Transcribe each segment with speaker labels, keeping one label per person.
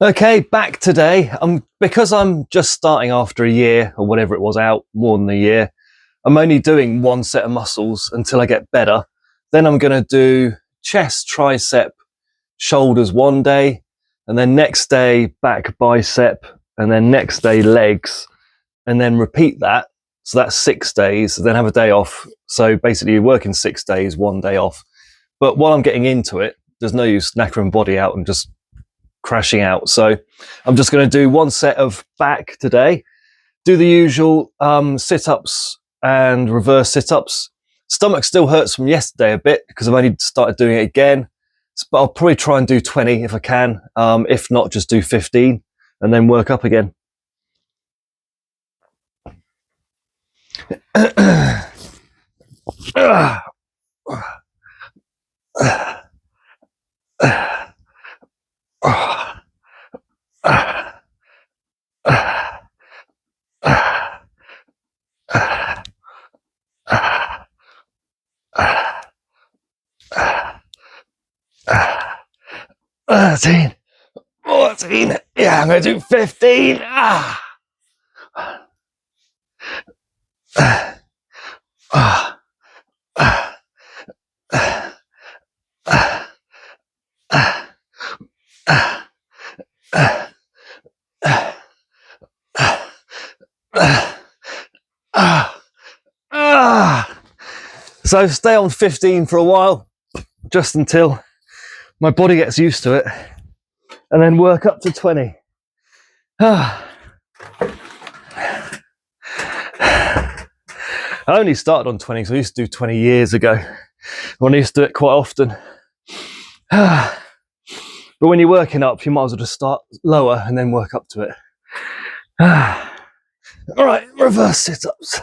Speaker 1: Okay, back today. Because I'm just starting after a year or whatever it was out, more than a year. I'm only doing one set of muscles until I get better. Then I'm going to do chest, tricep, shoulders one day, and then next day back, bicep, and then next day legs, and then repeat that. So that's 6 days, then have a day off. So basically you're working 6 days, one day off. But while I'm getting into it, there's no use knackering body out and just crashing out. So I'm just going to do one set of back today, do the usual sit-ups and reverse sit-ups. Stomach still hurts from yesterday a bit because I've only started doing it again, but I'll probably try and do 20 if I can. If not, just do 15 and then work up again. Thirteen, 14. Yeah, I'm going to do 15. So stay on 15 for a while, just until my body gets used to it, and then work up to 20. I only started on 20 because I used to do 20 years ago when I used to do it quite often. But when you're working up, you might as well just start lower and then work up to it. All right, reverse sit-ups.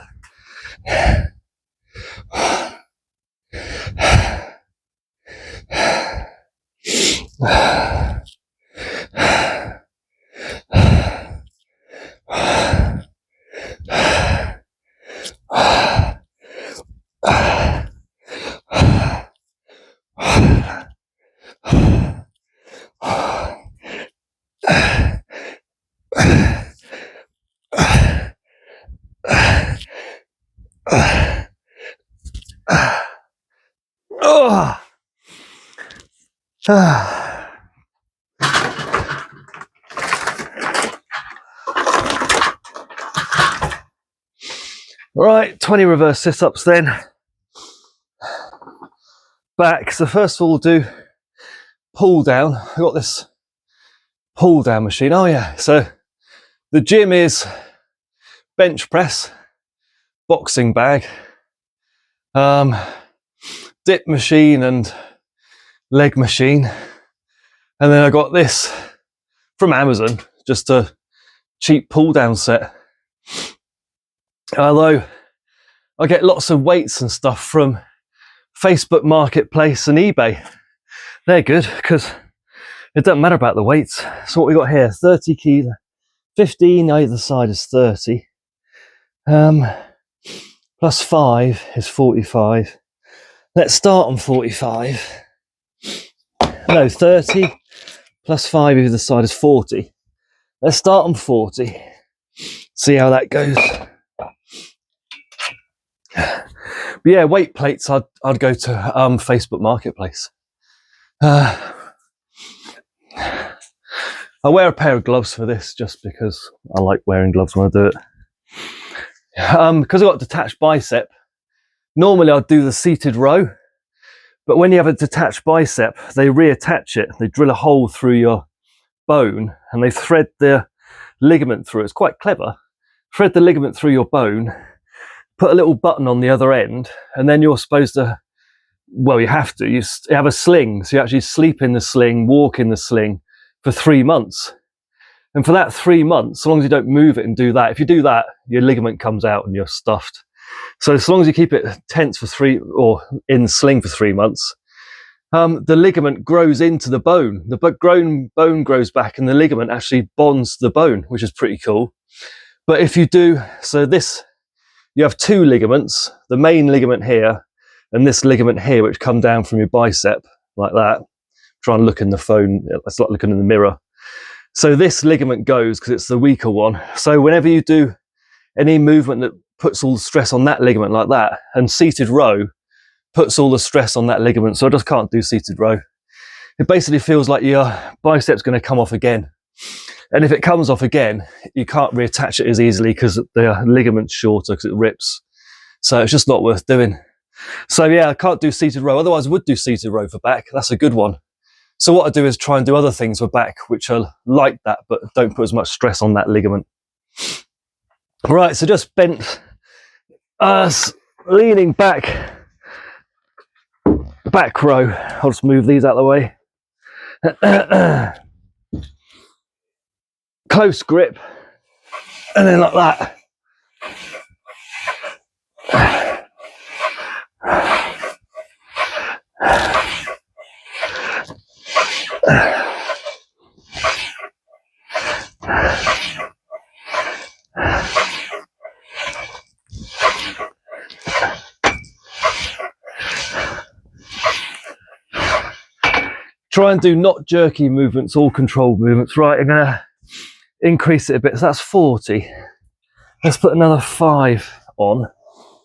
Speaker 1: Right, 20 reverse sit-ups then. Back. So first of all, we'll do pull down. I've got this pull down machine. Oh yeah. So the gym is bench press, boxing bag, dip machine and leg machine. And then I got this from Amazon, just a cheap pull down set. Although I get lots of weights and stuff from Facebook Marketplace and eBay. They're good because it doesn't matter about the weights. So what we got here, 30 kilo, 15 either side is 30. Plus 5 is 45. Let's start on 45. No, 30 plus 5 either side is 40. Let's start on 40. See how that goes. But yeah, weight plates, I'd go to Facebook Marketplace. I wear a pair of gloves for this just because I like wearing gloves when I do it. Because I've got detached bicep, normally I'd do the seated row, but when you have a detached bicep, they reattach it. They drill a hole through your bone and they thread the ligament through. It's quite clever. Thread the ligament through your bone, put a little button on the other end, and then you're supposed to, well, you have to, you have a sling. So you actually sleep in the sling, walk in the sling for 3 months. And for that 3 months, so long as you don't move it and do that, if you do that, your ligament comes out and you're stuffed. So as long as you keep it tense for 3 or in the sling for 3 months, the ligament grows into the bone. The bone grows back and the ligament actually bonds to the bone, which is pretty cool. But if you do, so this, you have 2 ligaments, the main ligament here and this ligament here, which come down from your bicep like that. Try and look in the phone, it's like looking in the mirror. So this ligament goes because it's the weaker one. So whenever you do any movement that puts all the stress on that ligament like that, and seated row puts all the stress on that ligament, so I just can't do seated row. It basically feels like your bicep's going to come off again. And if it comes off again, you can't reattach it as easily because the ligament's shorter because it rips. So it's just not worth doing. So yeah, I can't do seated row. Otherwise I would do seated row for back. That's a good one. So what I do is try and do other things for back, which are like that, but don't put as much stress on that ligament. Right, so just bent, leaning back row. I'll just move these out of the way. Close grip, and then like that. Try and do not jerky movements, all controlled movements. Right, I'm gonna increase it a bit. So that's 40. Let's put another 5 on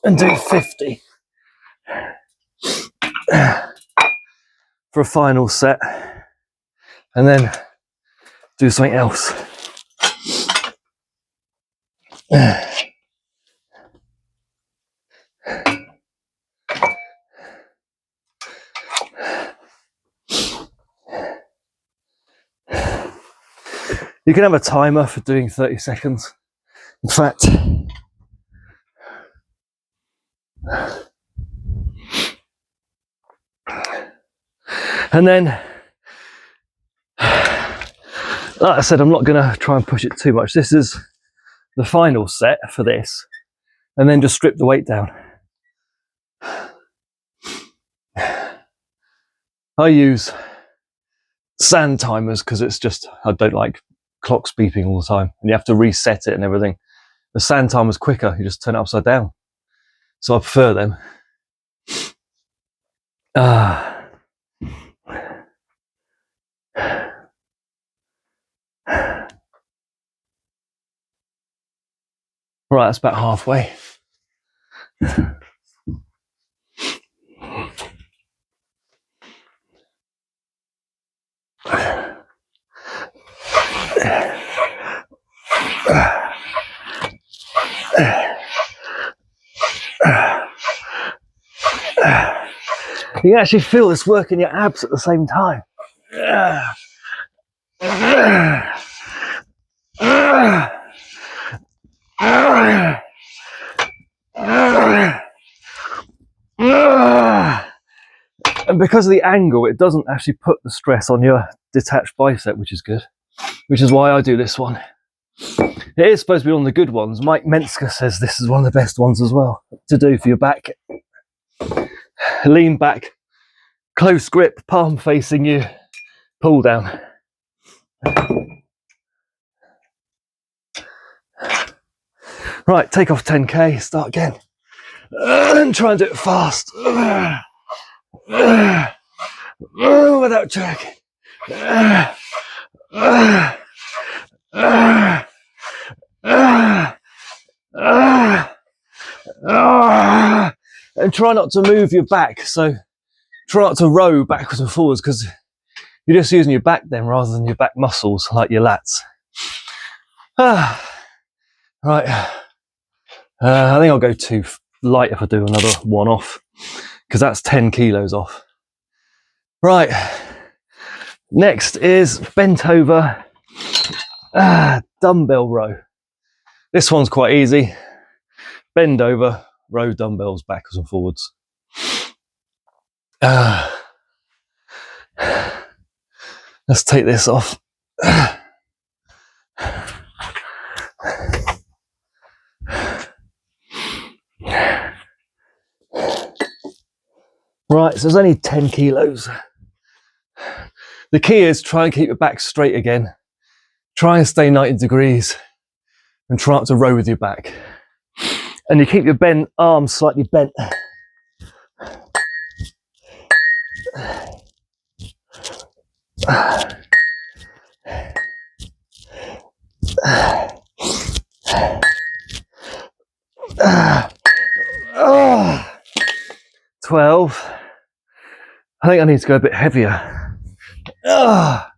Speaker 1: and do 50 for a final set, and then do something else. You can have a timer for doing 30 seconds. In fact, and then, like I said, I'm not going to try and push it too much. This is the final set for this, and then just strip the weight down. I use sand timers because it's just, I don't like clocks beeping all the time and you have to reset it and everything. The sand timer's quicker, you just turn it upside down. So I prefer them. Right, that's about halfway. You can actually feel this work in your abs at the same time. And because of the angle, it doesn't actually put the stress on your detached bicep, which is good, which is why I do this one. It is supposed to be one of the good ones. Mike Menska says this is one of the best ones as well to do for your back. Lean back, close grip, palm facing you, pull down. Right, take off 10k, start again. And try and do it fast. Without jerking. And try not to move your back. So try not to row backwards and forwards because you're just using your back then rather than your back muscles like your lats. Right. I think I'll go too light if I do another one off because that's 10 kilos off. Right. Next is bent over dumbbell row. This one's quite easy. Bend over, row dumbbells backwards and forwards. Let's take this off. Right, so there's only 10 kilos. The key is try and keep your back straight again. Try and stay 90 degrees and try not to row with your back. And you keep your arms slightly bent. 12. I think I need to go a bit heavier. Ah.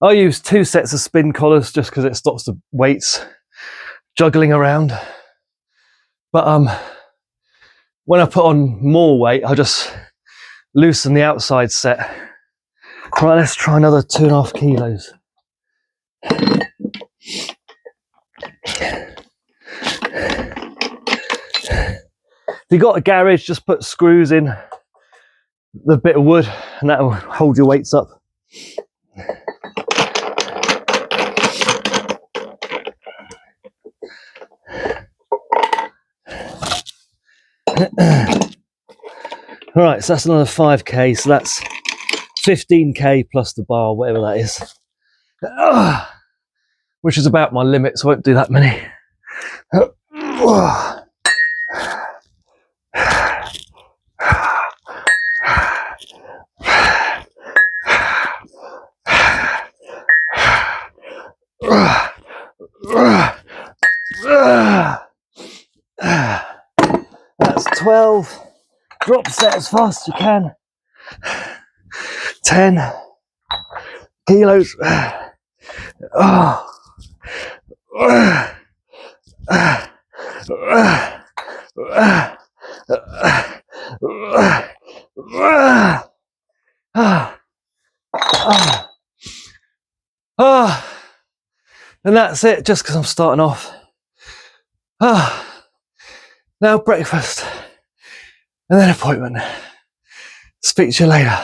Speaker 1: I use 2 sets of spin collars just because it stops the weights juggling around. But when I put on more weight, I just loosen the outside set. Right, let's try another 2.5 kilos. If you've got a garage, just put screws in the bit of wood and that will hold your weights up. Right, so that's another 5k, so that's 15k plus the bar, whatever that is. Which is about my limit, so I won't do that many. That's 12. Drop set as fast as you can. 10 kilos. And that's it, just because I'm starting off. Now breakfast and then appointment. Speak to you later.